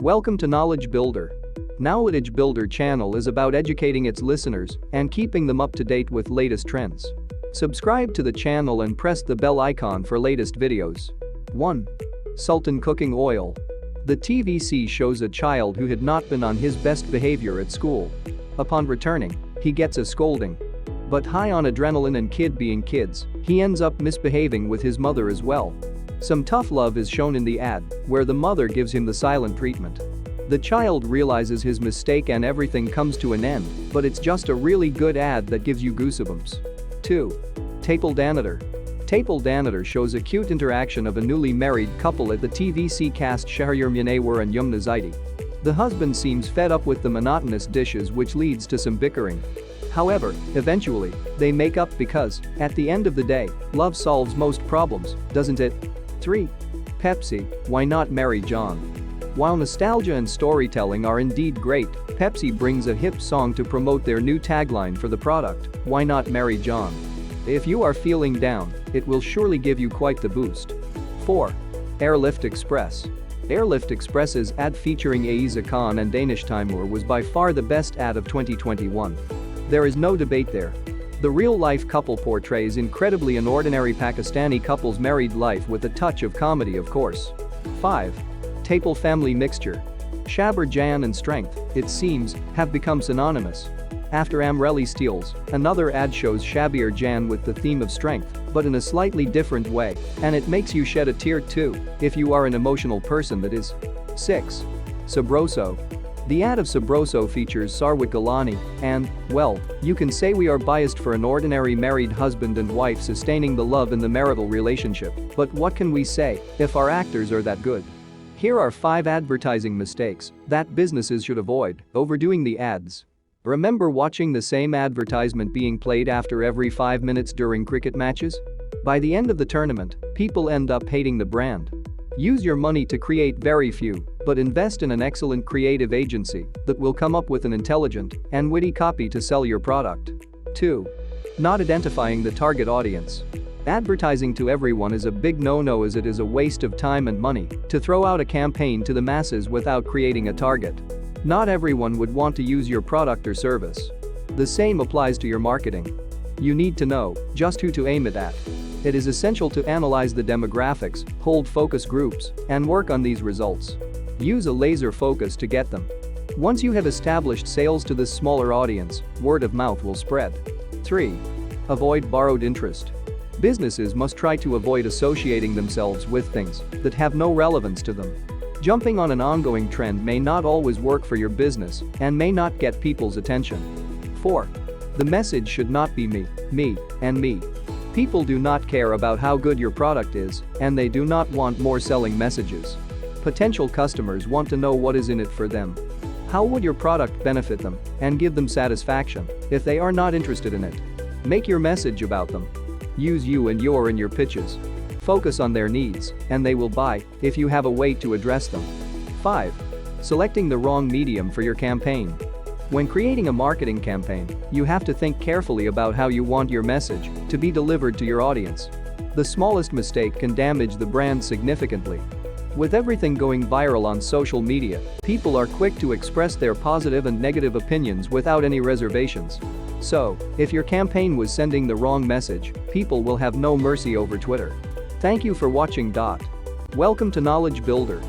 Welcome to Knowledge Builder. Knowledge Builder channel is about educating its listeners and keeping them up to date with latest trends. Subscribe to the channel and press the bell icon for latest videos. 1. Sultan cooking oil. The TVC shows a child who had not been on his best behavior at school. Upon returning, he gets a scolding. But high on adrenaline and kid being kids, he ends up misbehaving with his mother as well. Some tough love is shown in the ad, where the mother gives him the silent treatment. The child realizes his mistake and everything comes to an end, but it's just a really good ad that gives you goosebumps. 2. Tapel Danator. Tapel Danator shows a cute interaction of a newly married couple at the TVC cast Shahryar Munawar and Yumna Zaidi. The husband seems fed up with the monotonous dishes, which leads to some bickering. However, eventually, they make up because, at the end of the day, love solves most problems, doesn't it? 3. Pepsi, why not marry John? While nostalgia and storytelling are indeed great, Pepsi brings a hip song to promote their new tagline for the product, why not marry John? If you are feeling down, it will surely give you quite the boost. 4. Airlift Express. Airlift Express's ad featuring Aiza Khan and Danish Timur was by far the best ad of 2021. There is no debate there. The real-life couple portrays incredibly an ordinary Pakistani couple's married life with a touch of comedy, of course. 5. Tapel Family Mixture. Shabir Jan and strength, it seems, have become synonymous. After Amreli Steels, another ad shows Shabir Jan with the theme of strength, but in a slightly different way, and it makes you shed a tear too, if you are an emotional person, that is. 6. Sabroso. The ad of Sabroso features Sarwat Galani and, well, you can say we are biased for an ordinary married husband and wife sustaining the love in the marital relationship, but what can we say if our actors are that good? Here are 5 advertising mistakes that businesses should avoid. Overdoing the ads. Remember watching the same advertisement being played after every 5 minutes during cricket matches? By the end of the tournament, people end up hating the brand. Use your money to create very few, but invest in an excellent creative agency that will come up with an intelligent and witty copy to sell your product. 2. Not identifying the target audience. Advertising to everyone is a big no-no, as it is a waste of time and money to throw out a campaign to the masses without creating a target. Not everyone would want to use your product or service. The same applies to your marketing. You need to know just who to aim it at. It is essential to analyze the demographics, hold focus groups, and work on these results. Use a laser focus to get them. Once you have established sales to this smaller audience, word of mouth will spread. 3. Avoid borrowed interest. Businesses must try to avoid associating themselves with things that have no relevance to them. Jumping on an ongoing trend may not always work for your business and may not get people's attention. 4. The message should not be me, and me. People do not care about how good your product is, and they do not want more selling messages. Potential customers want to know what is in it for them. How would your product benefit them and give them satisfaction if they are not interested in it? Make your message about them. Use you and your in your pitches. Focus on their needs, and they will buy if you have a way to address them. 5. Selecting the wrong medium for your campaign. When creating a marketing campaign, you have to think carefully about how you want your message to be delivered to your audience. The smallest mistake can damage the brand significantly. With everything going viral on social media, people are quick to express their positive and negative opinions without any reservations. So, if your campaign was sending the wrong message, people will have no mercy over Twitter. Thank you for watching. Welcome to Knowledge Builder.